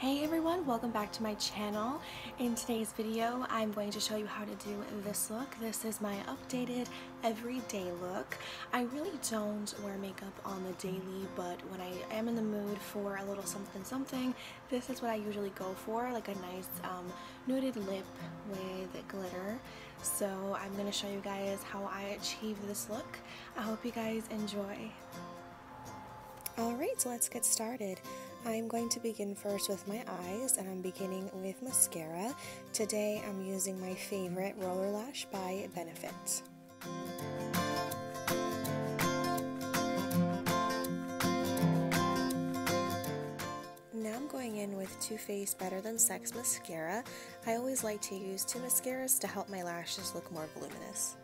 Hey everyone, welcome back to my channel. In today's video, I'm going to show you how to do this look. This is my updated everyday look. I really don't wear makeup on the daily, but when I am in the mood for a little something, this is what I usually go for, like a nice nude lip with glitter. So I'm going to show you guys how I achieve this look. I hope you guys enjoy. Alright, so let's get started. I'm going to begin first with my eyes, and I'm beginning with mascara. Today I'm using my favorite Roller Lash by Benefit. Now I'm going in with Too Faced Better Than Sex mascara. I always like to use two mascaras to help my lashes look more voluminous.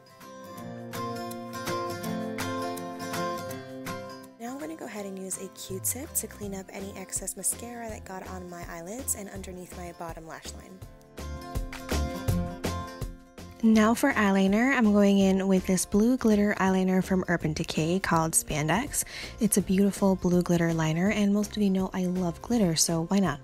Go ahead and use a Q-tip to clean up any excess mascara that got on my eyelids and underneath my bottom lash line. Now for eyeliner, I'm going in with this blue glitter eyeliner from Urban Decay called Spandex. It's a beautiful blue glitter liner, and most of you know I love glitter, so why not?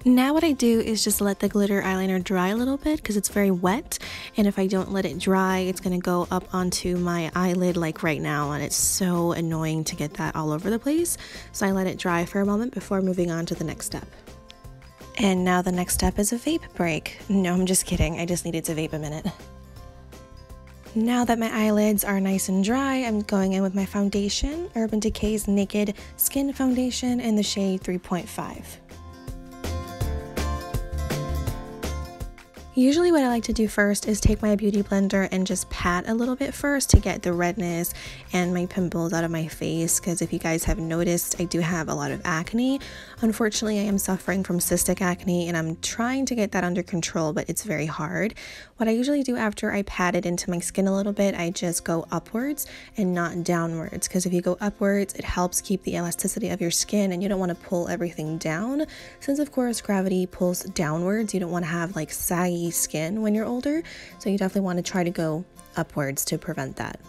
Now what I do is just let the glitter eyeliner dry a little bit because it's very wet, and if I don't let it dry, it's going to go up onto my eyelid like right now, and it's so annoying to get that all over the place. So I let it dry for a moment before moving on to the next step. And now the next step is a vape break. No, I'm just kidding. I just needed to vape a minute. Now that my eyelids are nice and dry, I'm going in with my foundation, Urban Decay's Naked Skin Foundation in the shade 3.5. Usually what I like to do first is take my beauty blender and just pat a little bit first to get the redness and my pimples out of my face, because if you guys have noticed, I do have a lot of acne. Unfortunately, I am suffering from cystic acne and I'm trying to get that under control, but it's very hard. What I usually do after I pat it into my skin a little bit, I just go upwards and not downwards, because if you go upwards, it helps keep the elasticity of your skin and you don't want to pull everything down. Since of course gravity pulls downwards, you don't want to have like saggy skin when you're older, so you definitely want to try to go upwards to prevent that.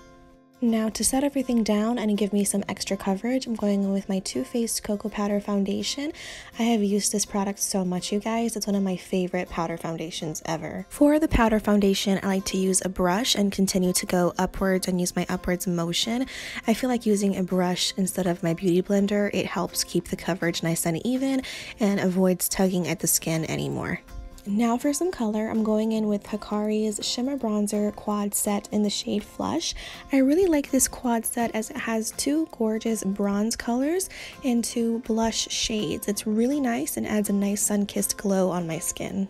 Now to set everything down and give me some extra coverage, I'm going in with my Too Faced Cocoa Powder Foundation. I have used this product so much, you guys. It's one of my favorite powder foundations ever. For the powder foundation, I like to use a brush and continue to go upwards and use my upwards motion. I feel like using a brush instead of my beauty blender, it helps keep the coverage nice and even and avoids tugging at the skin anymore. Now for some color, I'm going in with Hikari's Shimmer Bronzer Quad Set in the shade Flush. I really like this quad set as it has two gorgeous bronze colors and two blush shades. It's really nice and adds a nice sun-kissed glow on my skin.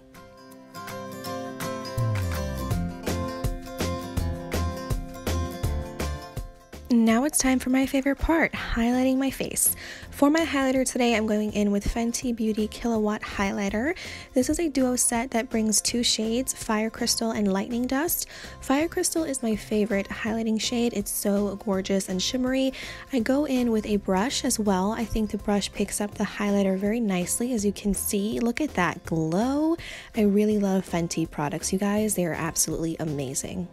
Now it's time for my favorite part, highlighting my face. For my highlighter today, I'm going in with Fenty Beauty Killawatt Highlighter. This is a duo set that brings two shades, Fire Crystal and Lightning Dust. Fire Crystal is my favorite highlighting shade. It's so gorgeous and shimmery. I go in with a brush as well. I think the brush picks up the highlighter very nicely, as you can see. Look at that glow. I really love Fenty products, you guys. They are absolutely amazing.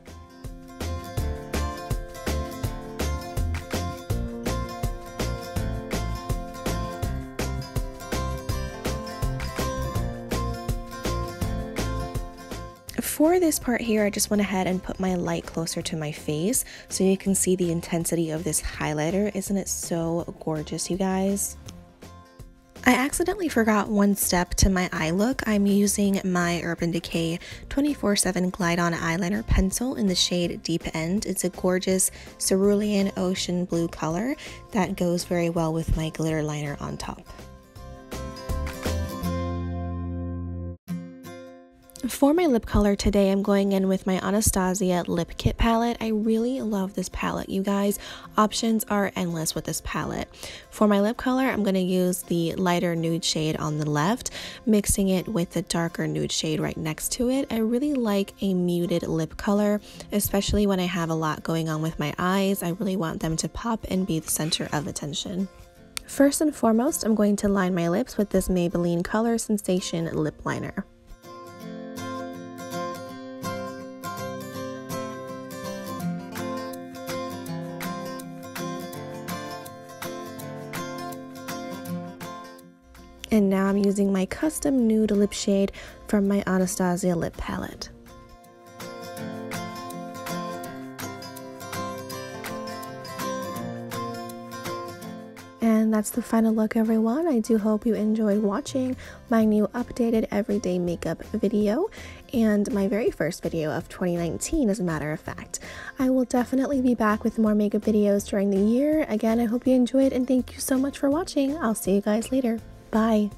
For this part here, I just went ahead and put my light closer to my face so you can see the intensity of this highlighter. Isn't it so gorgeous, you guys? I accidentally forgot one step to my eye look. I'm using my Urban Decay 24/7 Glide On Eyeliner Pencil in the shade Deep End. It's a gorgeous cerulean ocean blue color that goes very well with my glitter liner on top. For my lip color today, I'm going in with my Anastasia Lip Kit palette. I really love this palette, you guys. Options are endless with this palette. For my lip color, I'm going to use the lighter nude shade on the left, mixing it with the darker nude shade right next to it. I really like a muted lip color, especially when I have a lot going on with my eyes. I really want them to pop and be the center of attention. First and foremost, I'm going to line my lips with this Maybelline Color Sensation lip liner. And now I'm using my custom nude lip shade from my Anastasia lip palette. And that's the final look, everyone. I do hope you enjoyed watching my new updated everyday makeup video, and my very first video of 2019, as a matter of fact. I will definitely be back with more makeup videos during the year. Again, I hope you enjoyed, and thank you so much for watching. I'll see you guys later. Bye.